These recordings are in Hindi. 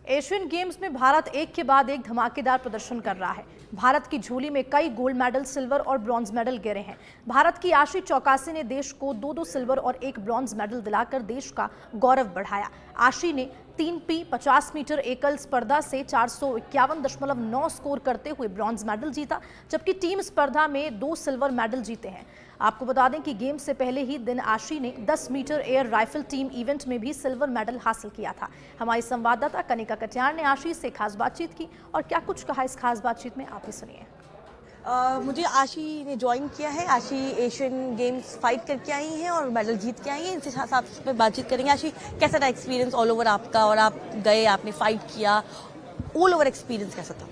एशियन गेम्स में भारत एक के बाद एक धमाकेदार प्रदर्शन कर रहा है। भारत की झोली में कई गोल्ड मेडल, सिल्वर और ब्रॉन्ज मेडल गिरे हैं। भारत की आशी चौकासी ने देश को दो सिल्वर और एक ब्रॉन्ज मेडल दिलाकर देश का गौरव बढ़ाया। आशी ने 3P 50 मीटर एकल स्पर्धा से 451.9 स्कोर करते हुए ब्रॉन्ज मेडल जीता, जबकि टीम स्पर्धा में 2 सिल्वर मेडल जीते हैं। आपको बता दें कि गेम्स से पहले ही दिन आशी ने 10 meter air rifle team event में भी सिल्वर मेडल हासिल किया था। हमारी संवाददाता कनिका कटियार ने आशी से खास बातचीत की और क्या कुछ कहा इस खास बातचीत में, आप ही सुनिए। मुझे आशी ने ज्वाइन किया है। आशी एशियन गेम्स फाइट करके आई हैं और मेडल जीत के आई हैं। इनसे साथ पे बातचीत करेंगे। आशी, कैसा था एक्सपीरियंस ऑल ओवर आपका, और आप गए, आपने फाइट किया, ऑल ओवर एक्सपीरियंस कैसा था?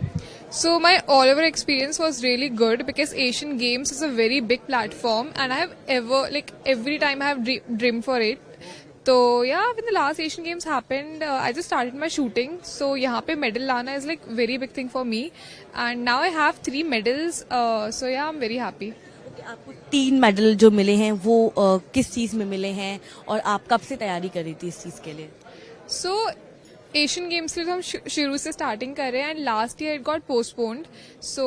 So my all over experience was really good because Asian Games is a very big platform and I have every time I have dreamed for it. So yeah, when the last Asian Games happened, I just started my shooting. So यहाँ पे medal लाना is like very big thing for me and now I have 3 medals. So yeah, I'm very happy. आपको 3 मेडल जो मिले हैं वो किस चीज में मिले हैं और आप कब से तैयारी कर रही थी इस चीज के लिए? So एशियन गेम्स के लिए हम शुरू से स्टार्टिंग कर रहे हैं and last year it got postponed. So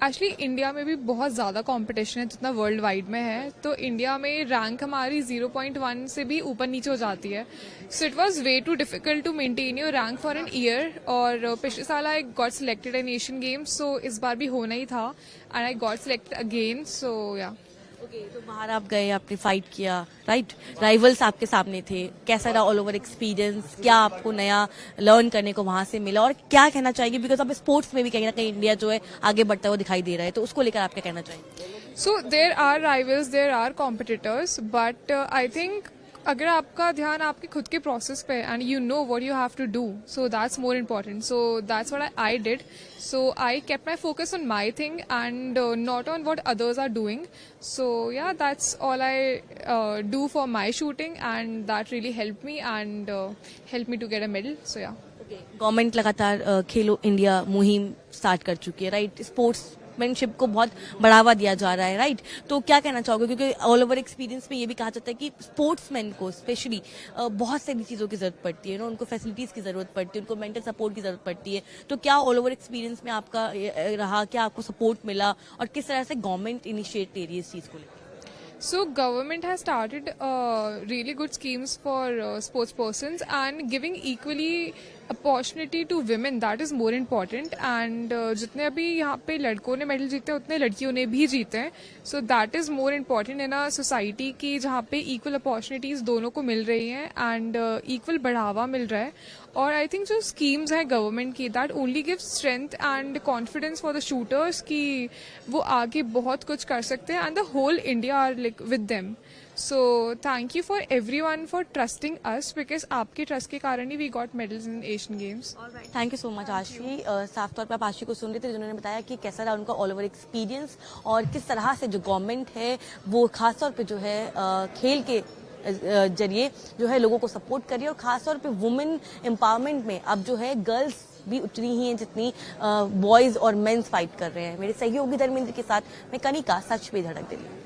actually India में भी बहुत ज़्यादा कंपटीशन है जितना वर्ल्ड वाइड में है, तो इंडिया में रैंक हमारी 0.1 से भी ऊपर नीचे हो जाती है। So it was way too difficult to maintain your rank for an year. और पिछले साल I got selected in Asian Games, so इस बार भी होना ही था and I got selected again. So या तो बाहर आप गए, आपने फाइट किया, राइट? राइवल्स आपके सामने थे। कैसा रहा ऑल ओवर एक्सपीरियंस? क्या आपको नया लर्न करने को वहां से मिला और क्या कहना चाहिए? बिकॉज अब स्पोर्ट्स में भी कहीं ना कहीं इंडिया जो है आगे बढ़ता हुआ दिखाई दे रहा है, तो उसको लेकर आप क्या कहना चाहिए? So there are rivals, there are competitors, but I think अगर आपका ध्यान आपके खुद के प्रोसेस पे and you know what you have to do, so that's more important. So that's what I did. So I kept my focus on my thing and not on what others are doing. So yeah that's all I do for my shooting and that really help me and help me to get a medal. So yeah government लगातार खेलो इंडिया मुहिम स्टार्ट कर चुकी है, राइट? स्पोर्ट्समैनशिप को बहुत बढ़ावा दिया जा रहा है, राइट? तो क्या कहना चाहोगे? क्योंकि ऑल ओवर एक्सपीरियंस में ये भी कहा जाता है कि स्पोर्ट्समैन को स्पेशली बहुत सारी चीज़ों की जरूरत पड़ती है ना, उनको फैसिलिटीज़ की जरूरत पड़ती है, उनको मेंटल सपोर्ट की जरूरत पड़ती है। तो क्या ऑल ओवर एक्सपीरियंस में आपका रहा, क्या आपको सपोर्ट मिला और किस तरह से गवर्नमेंट इनिशिएट ले रही है इस चीज़ को लेकर? So government has started really good schemes for sports persons and giving equally opportunity to women. That is more important. And जितने अभी यहाँ पे लड़कों ने मेडल जीते उतने लड़कियों ने भी जीते हैं. So that is more important in a society की जहाँ पे equal opportunities दोनों को मिल रही हैं and equal बढ़ावा मिल रहा है. और आई थिंक जो स्कीम्स हैं गवर्नमेंट की, that only give strength and confidence for the shooters कि वो आगे बहुत कुछ कर सकते हैं and the whole India are like with them. So thank you for everyone for trusting us, because आपके ट्रस्ट के कारण ही we got medals in Asian Games. Thank you so much Ashi. साफ तौर पर आप आशी को सुन रहे थे जिन्होंने बताया कि कैसा रहा उनका ऑल ओवर एक्सपीरियंस और किस तरह से जो गवर्नमेंट है वो खासतौर पर जो है खेल के जरिए जो है लोगों को सपोर्ट करिए और खासतौर पे वुमेन एम्पावरमेंट में अब जो है गर्ल्स भी उतनी ही हैं जितनी बॉयज और मेंस फाइट कर रहे हैं. मेरे सहयोगी धर्मेंद्र के साथ मैं कनिका, सच पे धड़क दिल्ली.